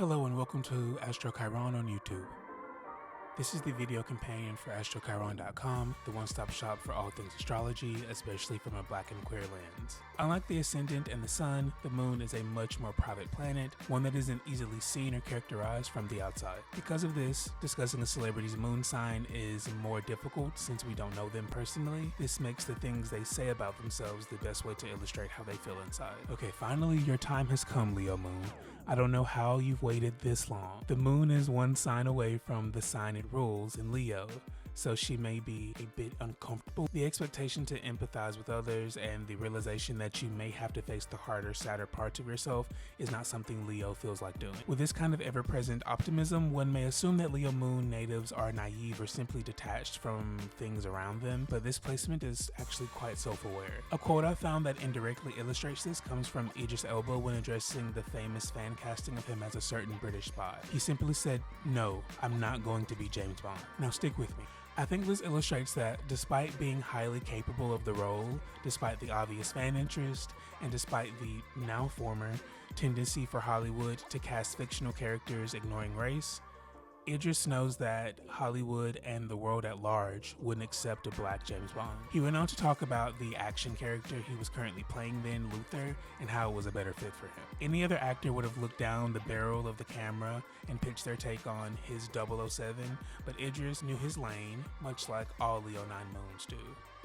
Hello and welcome to AstroChiron on YouTube. This is the video companion for AstroChiron.com, the one-stop shop for all things astrology, especially from a black and queer lens. Unlike the Ascendant and the Sun, the Moon is a much more private planet, one that isn't easily seen or characterized from the outside. Because of this, discussing a celebrity's moon sign is more difficult since we don't know them personally. This makes the things they say about themselves the best way to illustrate how they feel inside. Okay, finally your time has come, Leo Moon. I don't know how you've waited this long. The Moon is one sign away from the sign it rules in Leo, so she may be a bit uncomfortable. The expectation to empathize with others and the realization that you may have to face the harder, sadder parts of yourself is not something Leo feels like doing. With this kind of ever-present optimism, one may assume that Leo Moon natives are naive or simply detached from things around them, but this placement is actually quite self-aware. A quote I found that indirectly illustrates this comes from Idris Elba when addressing the famous fan casting of him as a certain British spy. He simply said, "No, I'm not going to be James Bond." Now stick with me. I think this illustrates that despite being highly capable of the role, despite the obvious fan interest, and despite the now former tendency for Hollywood to cast fictional characters ignoring race, Idris knows that Hollywood and the world at large wouldn't accept a black James Bond. He went on to talk about the action character he was currently playing then, Luther, and how it was a better fit for him. Any other actor would have looked down the barrel of the camera and pitched their take on his 007, but Idris knew his lane, much like all Leonine moons do.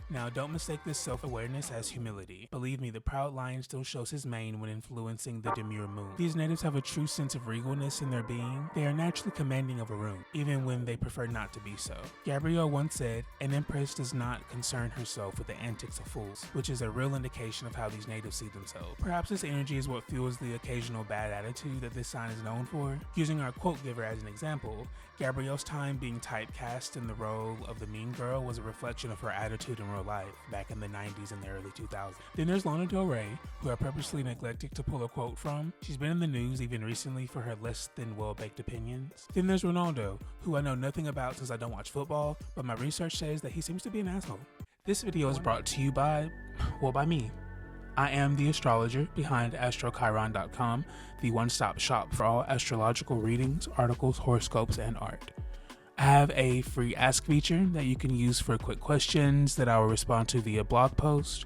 Now, don't mistake this self-awareness as humility. Believe me, the proud lion still shows his mane when influencing the demure moon. These natives have a true sense of regalness in their being. They are naturally commanding of a room, even when they prefer not to be so. Gabrielle once said, "An empress does not concern herself with the antics of fools," which is a real indication of how these natives see themselves. Perhaps this energy is what fuels the occasional bad attitude that this sign is known for. Using our quote giver as an example, Gabrielle's time being typecast in the role of the mean girl was a reflection of her attitude in real life back in the 90s and the early 2000s. Then there's Lana Del Rey, who I purposely neglected to pull a quote from. She's been in the news even recently for her less than well-baked opinions. Then there's Ronaldo, who I know nothing about since I don't watch football, but my research says that he seems to be an asshole. This video is brought to you by me. I am the astrologer behind AstroChiron.com, the one-stop shop for all astrological readings, articles, horoscopes, and art. I have a free ask feature that you can use for quick questions that I will respond to via blog post.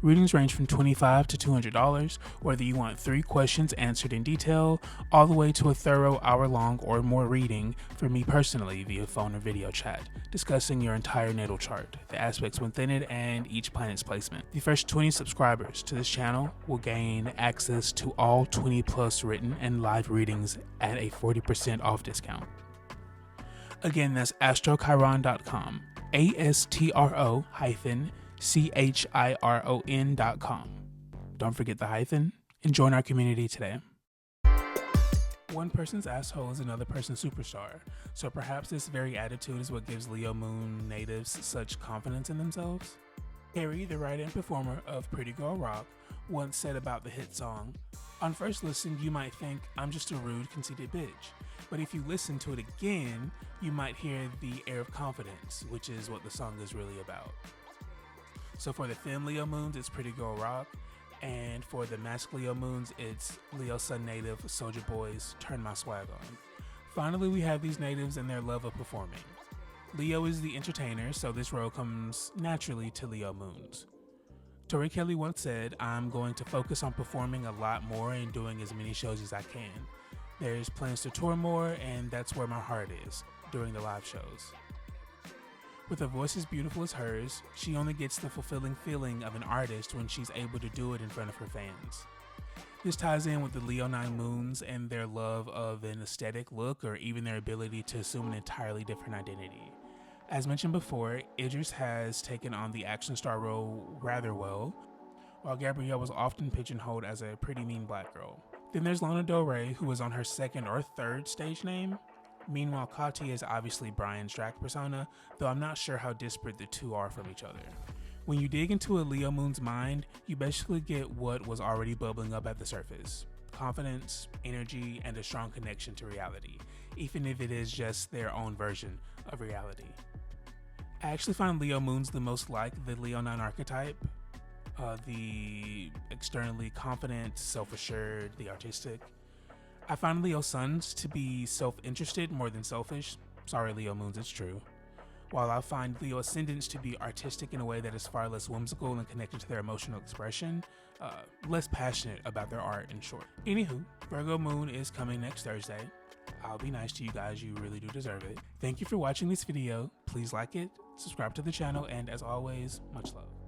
Readings range from $25 to $200, whether you want 3 questions answered in detail, all the way to a thorough hour-long or more reading from me personally via phone or video chat, discussing your entire natal chart, the aspects within it, and each planet's placement. The first 20 subscribers to this channel will gain access to all 20 plus written and live readings at a 40% off discount. Again, that's AstroChiron.com, AstroChiron.com. Don't forget the hyphen, and join our community today. One person's asshole is another person's superstar, so perhaps this very attitude is what gives Leo Moon natives such confidence in themselves. Harry, the writer and performer of Pretty Girl Rock, once said about the hit song, "On first listen, you might think I'm just a rude, conceited bitch. But if you listen to it again, you might hear the air of confidence," which is what the song is really about. So for the femme Leo moons, it's Pretty Girl Rock, and for the mask Leo moons, it's Leo Sun native Soulja Boy's Turn My Swag On. Finally, we have these natives and their love of performing. Leo is the entertainer, so this role comes naturally to Leo moons. Tori Kelly once said, "I'm going to focus on performing a lot more and doing as many shows as I can. There's plans to tour more, and that's where my heart is, during the live shows." With a voice as beautiful as hers, she only gets the fulfilling feeling of an artist when she's able to do it in front of her fans. This ties in with the Leonine moons and their love of an aesthetic look, or even their ability to assume an entirely different identity. As mentioned before, Idris has taken on the action star role rather well, while Gabrielle was often pigeonholed as a pretty mean black girl. Then there's Lana Del Rey, who is on her 2nd or 3rd stage name. Meanwhile, Katia is obviously Brian's drag persona, though I'm not sure how disparate the two are from each other. When you dig into a Leo moon's mind, you basically get what was already bubbling up at the surface: confidence, energy, and a strong connection to reality, even if it is just their own version of reality. I actually find Leo moons the most like the Leonine archetype. The externally confident, self-assured, the artistic. I find Leo suns to be self-interested more than selfish. Sorry Leo moons, it's true. While I find Leo ascendants to be artistic in a way that is far less whimsical and connected to their emotional expression, less passionate about their art, in short. Anywho, Virgo moon is coming next Thursday. I'll be nice to you guys, you really do deserve it. Thank you for watching this video. Please like it, subscribe to the channel, and as always, much love.